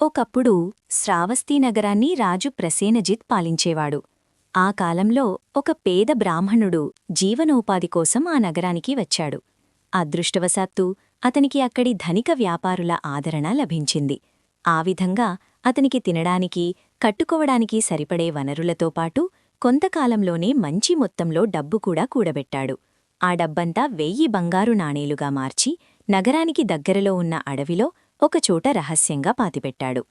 ఒకప్పుడు శ్రావస్తీ నగరాన్ని రాజు ప్రసేనజిత్ పాలించేవాడు. ఆ కాలంలో ఒక పేద బ్రాహ్మణుడు జీవనోపాధి కోసం ఆ నగరానికి వచ్చాడు. అదృష్టవశాత్తు అతనికి అక్కడి ధనిక వ్యాపారుల ఆదరణ లభించింది. ఆ విధంగా అతనికి తినడానికి, కట్టుకోవడానికి సరిపడే వనరులతో పాటు కొంతకాలంలోనే మంచి మొత్తంలో డబ్బు కూడా కూడబెట్టాడు. ఆ డబ్బంతా 1000 బంగారు నాణేలుగా మార్చి నగరానికి దగ్గరలో ఉన్న అడవిలో ఒకచోట రహస్యంగా పాతిపెట్టాడు.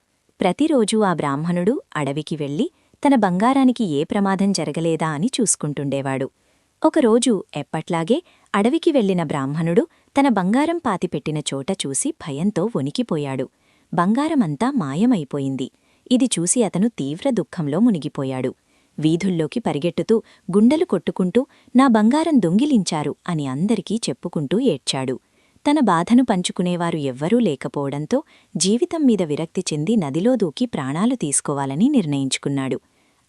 ప్రతిరోజూ ఆ బ్రాహ్మణుడు అడవికి వెళ్లి తన బంగారానికి ఏ ప్రమాదం జరగలేదా అని చూసుకుంటుండేవాడు. ఒకరోజు ఎప్పట్లాగే అడవికి వెళ్లిన బ్రాహ్మణుడు తన బంగారం పాతిపెట్టిన చోట చూసి భయంతో వణికిపోయాడు. బంగారమంతా మాయమైపోయింది. ఇది చూసి అతను తీవ్ర దుఃఖంలో మునిగిపోయాడు. వీధుల్లోకి పరిగెట్టుతూ గుండెలు కొట్టుకుంటూ నా బంగారం దొంగిలించారు అని అందరికీ చెప్పుకుంటూ ఏడ్చాడు. తన బాధను పంచుకునేవారు ఎవ్వరూ లేకపోవడంతో జీవితం మీద విరక్తి చెంది నదిలో దూకి ప్రాణాలు తీసుకోవాలని నిర్ణయించుకున్నాడు.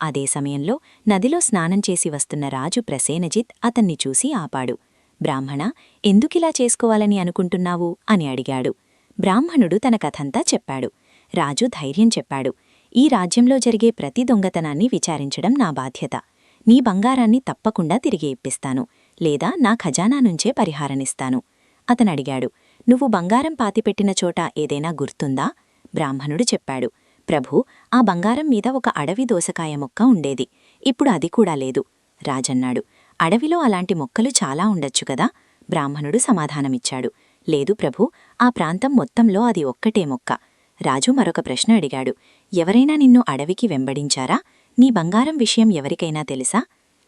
అదే సమయంలో నదిలో స్నానం చేసి వస్తున్న రాజు ప్రసేనజిత్ అతన్ని చూసి ఆపాడు. బ్రాహ్మణ, ఎందుకిలా చేసుకోవాలని అనుకుంటున్నావు అని అడిగాడు. బ్రాహ్మణుడు తన కథంతా చెప్పాడు. రాజు ధైర్యం చెప్పాడు. ఈ రాజ్యంలో జరిగే ప్రతి దొంగతనాన్ని విచారించడం నా బాధ్యత. నీ బంగారాన్ని తప్పకుండా తిరిగి ఇప్పిస్తాను, లేదా నా ఖజానా నుంచే పరిహారనిస్తాను. అతనడిగాడు, నువ్వు బంగారం పాతిపెట్టిన చోట ఏదైనా గుర్తుందా? బ్రాహ్మణుడు చెప్పాడు. ప్రభూ, ఆ బంగారం మీద ఒక అడవి దోసకాయ మొక్క ఉండేది. ఇప్పుడు అది కూడా లేదు. రాజన్నాడు, అడవిలో అలాంటి మొక్కలు చాలా ఉండొచ్చు కదా? బ్రాహ్మణుడు సమాధానమిచ్చాడు. లేదు ప్రభూ, ఆ ప్రాంతం మొత్తంలో అది ఒక్కటే మొక్క. రాజు మరొక ప్రశ్న అడిగాడు. ఎవరైనా నిన్ను అడవికి వెంబడించారా? నీ బంగారం విషయం ఎవరికైనా తెలుసా?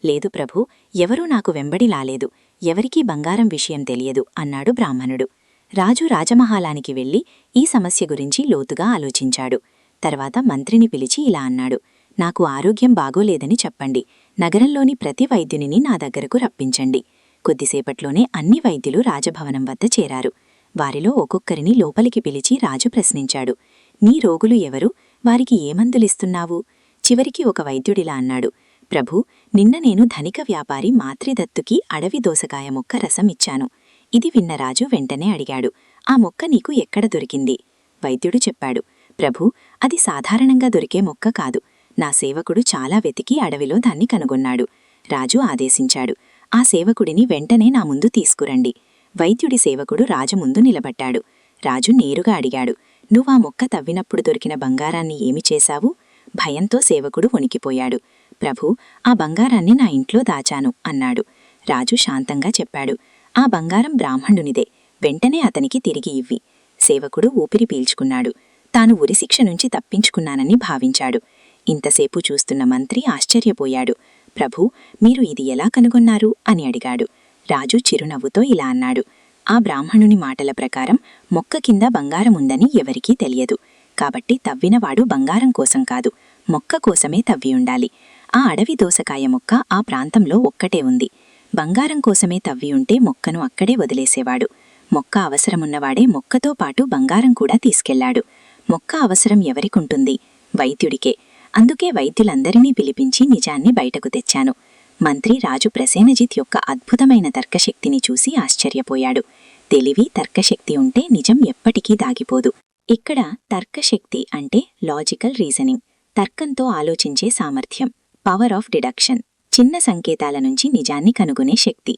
లేదు ప్రభూ, ఎవరూ నాకు వెంబడి లాలేదు. ఎవరికీ బంగారం విషయం తెలియదు అన్నాడు బ్రాహ్మణుడు. రాజు రాజమహాలానికి వెళ్లి ఈ సమస్య గురించి లోతుగా ఆలోచించాడు. తర్వాత మంత్రిని పిలిచి ఇలా అన్నాడు. నాకు ఆరోగ్యం బాగోలేదని చెప్పండి. నగరంలోని ప్రతి వైద్యునిని నా దగ్గరకు రప్పించండి. కొద్దిసేపట్లోనే అన్ని వైద్యులు రాజభవనం వద్ద చేరారు. వారిలో ఒక్కొక్కరిని లోపలికి పిలిచి రాజు ప్రశ్నించాడు. నీ రోగులు ఎవరు? వారికి ఏ మందులిస్తున్నావు? చివరికి ఒక వైద్యుడిలా అన్నాడు. ప్రభూ, నిన్న నేను ధనిక వ్యాపారి మాత్రిదత్తుకి అడవి దోసకాయ మొక్క రసం ఇచ్చాను. ఇది విన్న రాజు వెంటనే అడిగాడు, ఆ మొక్క నీకు ఎక్కడ దొరికింది? వైద్యుడు చెప్పాడు. ప్రభూ, అది సాధారణంగా దొరికే మొక్క కాదు. నా సేవకుడు చాలా వెతికి అడవిలో దాన్ని కనుగొన్నాడు. రాజు ఆదేశించాడు. ఆ సేవకుడిని వెంటనే నా ముందు తీసుకురండి. వైద్యుడి సేవకుడు రాజు ముందు నిలబడ్డాడు. రాజు నేరుగా అడిగాడు, నువ్వా మొక్క తవ్వినప్పుడు దొరికిన బంగారాన్ని ఏమి చేశావు? భయంతో సేవకుడు వణికిపోయాడు. ప్రభూ, ఆ బంగారాన్ని నా ఇంట్లో దాచాను అన్నాడు. రాజు శాంతంగా చెప్పాడు. ఆ బంగారం బ్రాహ్మణునిదే. వెంటనే అతనికి తిరిగి ఇవ్వి. సేవకుడు ఊపిరి పీల్చుకున్నాడు. తాను ఉరిశిక్ష నుంచి తప్పించుకున్నానని భావించాడు. ఇంతసేపు చూస్తున్న మంత్రి ఆశ్చర్యపోయాడు. ప్రభూ, మీరు ఇది ఎలా కనుగొన్నారు అని అడిగాడు. రాజు చిరునవ్వుతో ఇలా అన్నాడు. ఆ బ్రాహ్మణుని మాటల ప్రకారం మొక్క కింద బంగారముందని ఎవరికీ తెలియదు. కాబట్టి తవ్వినవాడు బంగారం కోసం కాదు, మొక్క కోసమే తవ్వి ఉండాలి. ఆ అడవి దోసకాయ మొక్క ఆ ప్రాంతంలో ఒక్కటే ఉంది. బంగారం కోసమే తవ్వి ఉంటే మొక్కను అక్కడే వదిలేసేవాడు. మొక్క అవసరమున్నవాడే మొక్కతో పాటు బంగారం కూడా తీసుకెళ్లాడు. మొక్క అవసరం ఎవరికుంటుంది? వైద్యుడికే. అందుకే వైద్యులందరినీ పిలిపించి నిజాన్ని బయటకు తెచ్చాను. మంత్రి రాజు ప్రసేనజిత్ యొక్క అద్భుతమైన తర్కశక్తిని చూసి ఆశ్చర్యపోయాడు. తెలివి, తర్కశక్తి ఉంటే నిజం ఎప్పటికీ దాగిపోదు. ఇక్కడ తర్కశక్తి అంటే లాజికల్ రీజనింగ్, తర్కంతో ఆలోచించే సామర్థ్యం, పవర్ ఆఫ్ డిడక్షన్, చిన్న సంకేతాల నుంచి నిజాన్ని కనుగొనే శక్తి.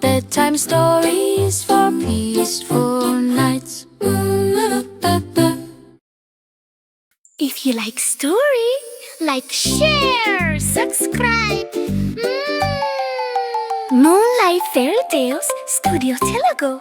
Bedtime stories for peaceful nights. If you like story, like, share, subscribe. Moonlight Fairy Tales Studio Telugu.